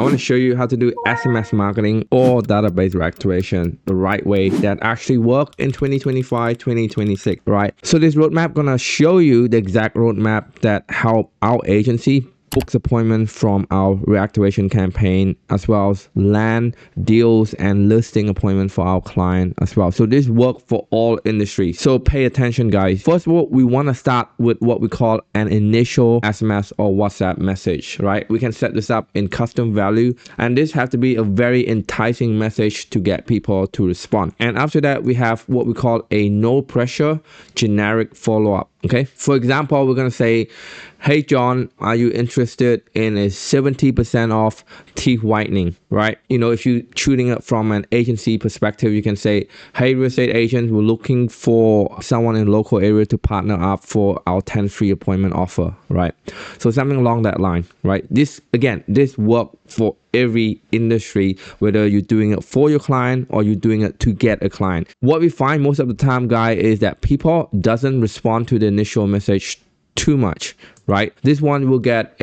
I want to show you how to do SMS marketing or database reactivation the right way that actually work in 2025, 2026, right? So this roadmap gonna show you the exact roadmap that help our agency books appointment from our reactivation campaign, as well as land deals and listing appointment for our client as well. So this work for all industries. So pay attention, guys. First of all, we want to start with what we call an initial SMS or WhatsApp message, right? We can set this up in custom value, and this have to be a very enticing message to get people to respond. And after that, we have what we call a no pressure generic follow-up. Okay, for example, we're gonna say, hey John, are you interested in a 70% off teeth whitening, right? You know, if you're shooting it from an agency perspective, you can say, hey real estate agent, we're looking for someone in local area to partner up for our 10 free appointment offer, right? So something along that line, right? This work for every industry, whether you're doing it for your client or you're doing it to get a client. What we find most of the time, guy, is that people doesn't respond to the initial message too much, right? This one will get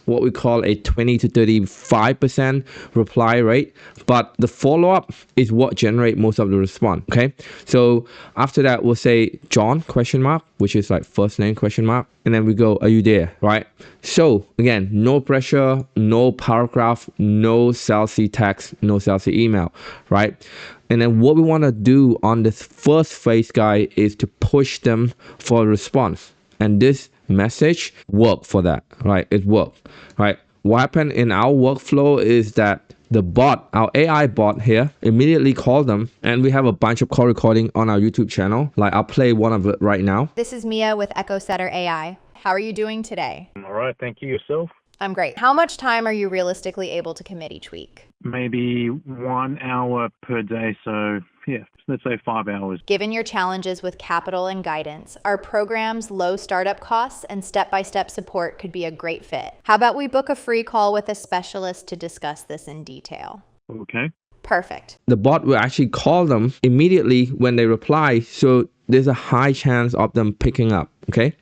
what we call a 20 to 35% reply rate, but the follow-up is what generate most of the response. Okay, so after that we'll say John question mark, which is like first name question mark, and then we go, are you there, right? So again, no pressure, no paragraph, no salesy text, no salesy email, right? And then what we want to do on this first phase, guy, is to push them for a response. And this message worked for that, right? It worked, right? What happened in our workflow is that the bot, our AI bot here, immediately called them, and we have a bunch of call recording on our YouTube channel. Like I'll play one of it right now. This is Mia with EchoSetter AI. How are you doing today? All right, thank you. Yourself? I'm great. How much time are you realistically able to commit each week? Maybe 1 hour per day, so yeah, let's say 5 hours. Given your challenges with capital and guidance, our program's low startup costs and step-by-step support could be a great fit. How about we book a free call with a specialist to discuss this in detail? Okay. Perfect. The bot will actually call them immediately when they reply, so there's a high chance of them picking up, okay?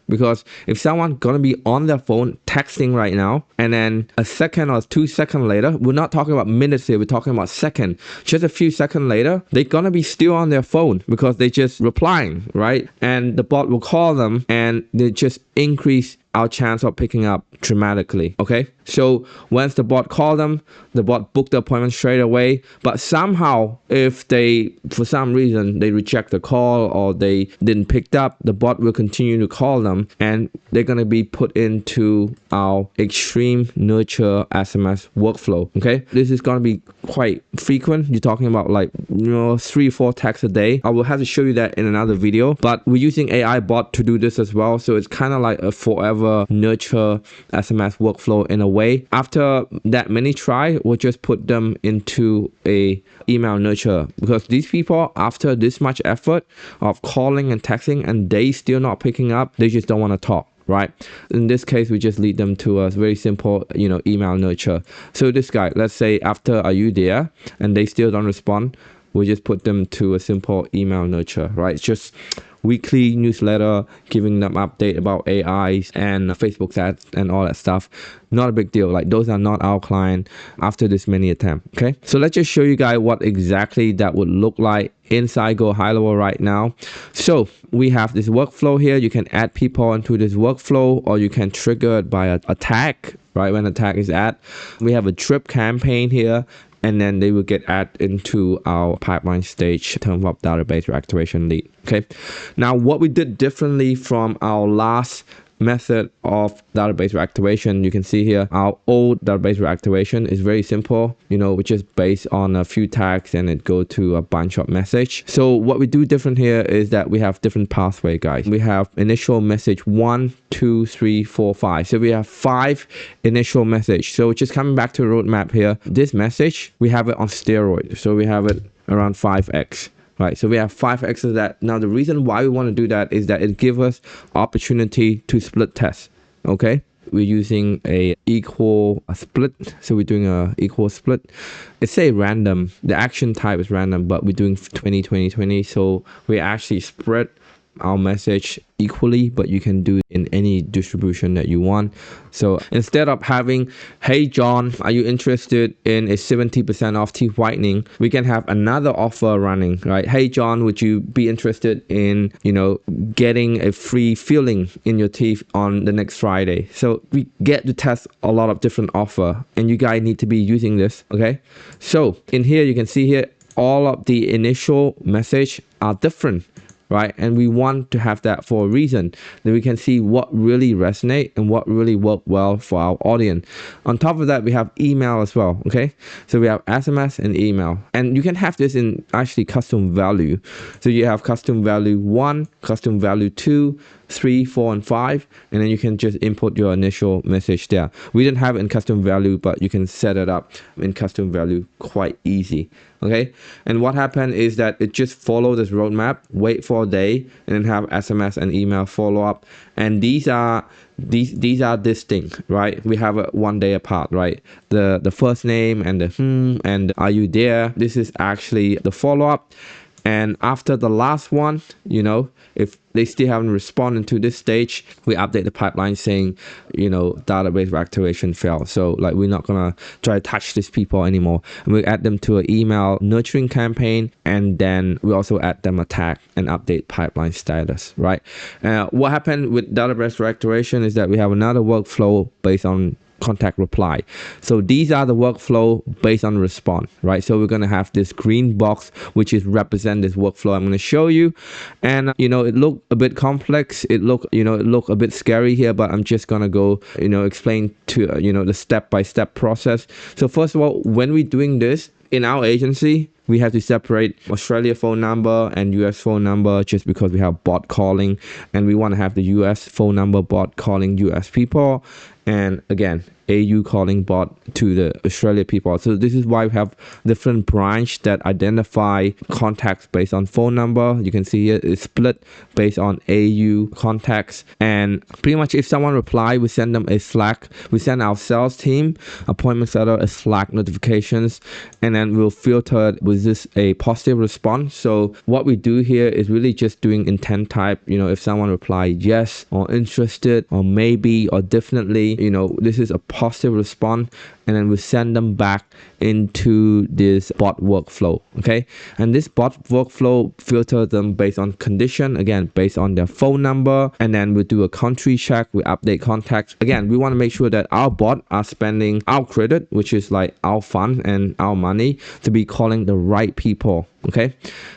Because if someone gonna be on their phone texting right now, and then a second or 2 seconds later, we're not talking about minutes here, we're talking about seconds. Just a few seconds later, they're gonna be still on their phone because they just replying, right? And the bot will call them, and they just increase our chance of picking up dramatically. Okay, so once the bot called them, the bot booked the appointment straight away. But somehow, if they, for some reason, they reject the call or they didn't pick up, the bot will continue to call them, and they're going to be put into our extreme nurture SMS workflow. Okay, this is going to be quite frequent. You're talking about like 3-4 texts a day. I will have to show you that in another video, but we're using AI bot to do this as well. So it's kind of like a forever nurture SMS workflow in a way. After that many try, we'll just put them into a email nurture, because these people, after this much effort of calling and texting and they still not picking up, they just don't want to talk, right? In this case, we just lead them to a very simple, email nurture. So this guy, let's say after are you there, and they still don't respond, we just put them to a simple email nurture, right? It's just weekly newsletter, giving them update about AIs and Facebook ads and all that stuff. Not a big deal. Like those are not our client after this many attempts. Okay, so let's just show you guys what exactly that would look like inside GoHighlevel right now. So we have this workflow here. You can add people into this workflow, or you can trigger it by a tag, right? When a tag is added, we have a drip campaign here, and then they will get added into our pipeline stage in terms of database reactivation lead. Okay, now what we did differently from our last method of database reactivation, you can see here our old database reactivation is very simple, which is based on a few tags and it go to a bunch of message. So what we do different here is that we have different pathway, guys. We have initial message 1, 2, 3, 4, 5. So we have 5 initial message. So just coming back to the roadmap here, this message, we have it on steroids. So we have it around 5x. Right, so we have 5x of that. Now the reason why we want to do that is that it gives us opportunity to split test. Okay, we're using a equal split, so we're doing a equal split. It's say random, the action type is random, but we're doing 20 20 20, so we actually spread our message equally, but you can do it in any distribution that you want. So instead of having, hey John, are you interested in a 70% off teeth whitening? We can have another offer running, right? Hey John, would you be interested in, getting a free filling in your teeth on the next Friday? So we get to test a lot of different offer, and you guys need to be using this, okay? So in here, you can see here, all of the initial message are different, right? And we want to have that for a reason. Then we can see what really resonate and what really work well for our audience. On top of that, we have email as well, okay? So we have SMS and email. And you can have this in actually custom value. So you have custom value 1, custom value 2, 3, 4, and 5, and then you can just input your initial message there. We didn't have it in custom value, but you can set it up in custom value quite easy. Okay, and what happened is that it just follow this roadmap, wait for a day, and then have SMS and email follow up. And these are distinct, right? We have it 1 day apart, right? The first name and the and are you there? This is actually the follow up. And after the last one, if they still haven't responded to this stage, we update the pipeline saying, database reactivation failed. So like, we're not gonna try to touch these people anymore. And we add them to an email nurturing campaign, and then we also add them a tag and update pipeline status, right? What happened with database reactivation is that we have another workflow based on contact reply. So these are the workflow based on response, right? So we're going to have this green box, which is represent this workflow I'm going to show you. And it look a bit complex, it look a bit scary here, but I'm just going to go explain to the step-by-step process. So first of all, when we're doing this in our agency, we have to separate Australia phone number and US phone number, just because we have bot calling, and we want to have the US phone number bot calling US people, and again, AU calling bot to the Australia people. So this is why we have different branch that identify contacts based on phone number. You can see here it's split based on AU contacts. And pretty much if someone reply, we send them a Slack. We send our sales team, appointment setter, a Slack notifications, and then we'll filter it with this a positive response. So what we do here is really just doing intent type. If someone reply yes or interested or maybe or definitely, this is a positive response, and then we send them back into this bot workflow, okay? And this bot workflow filters them based on condition, again, based on their phone number, and then we do a country check, we update contacts. Again, we want to make sure that our bot are spending our credit, which is like our fund and our money, to be calling the right people, okay?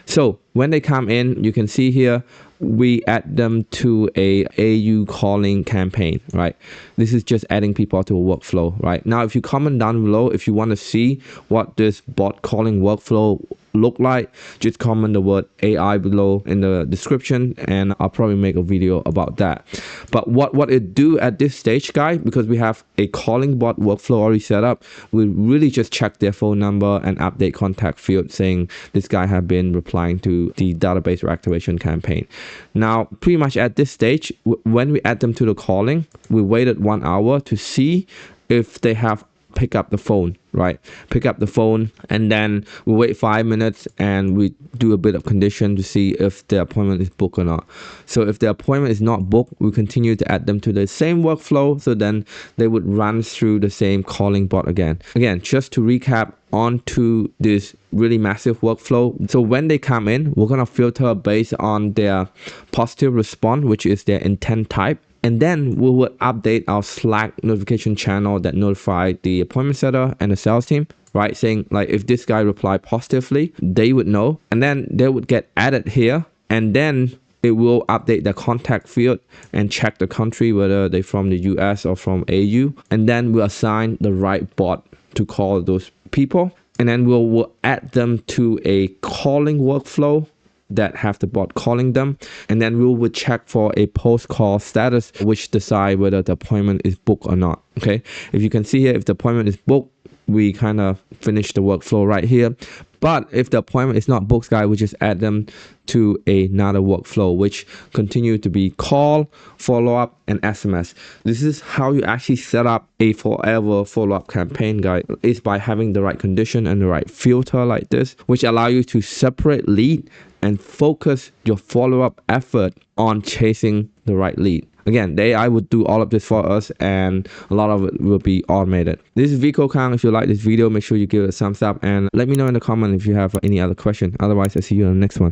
So when they come in, you can see here, we add them to a AU calling campaign, right? This is just adding people to a workflow, right? Now, if you comment down below, if you want to see what this bot calling workflow look like, just comment the word AI below in the description, and I'll probably make a video about that. But what it do at this stage, guys, because we have a calling bot workflow already set up, we really just check their phone number and update contact field saying this guy have been replying to the database reactivation campaign. Now, pretty much at this stage, when we add them to the calling, we waited 1 hour to see if they have pick up the phone, right? Pick up the phone, and then we wait 5 minutes and we do a bit of condition to see if the appointment is booked or not. So if the appointment is not booked, we continue to add them to the same workflow, so then they would run through the same calling bot again. Again, just to recap onto this really massive workflow. So when they come in, we're gonna filter based on their positive response, which is their intent type. And then we will update our Slack notification channel that notify the appointment setter and the sales team, right? Saying like, if this guy replied positively, they would know, and then they would get added here, and then it will update the contact field and check the country, whether they're from the US or from AU, and then we'll assign the right bot to call those people, and then we'll add them to a calling workflow that have the bot calling them, and then we will check for a post-call status, which decide whether the appointment is booked or not, okay? If you can see here, if the appointment is booked, we kind of finish the workflow right here. But if the appointment is not booked, guys, we just add them to another workflow, which continue to be call, follow-up, and SMS. This is how you actually set up a forever follow-up campaign, guys. It's by having the right condition and the right filter like this, which allow you to separate lead and focus your follow-up effort on chasing the right lead. Again, the AI would do all of this for us, and a lot of it will be automated. This is Vico Kang. If you like this video, make sure you give it a thumbs up and let me know in the comment if you have any other question. Otherwise, I'll see you on the next one.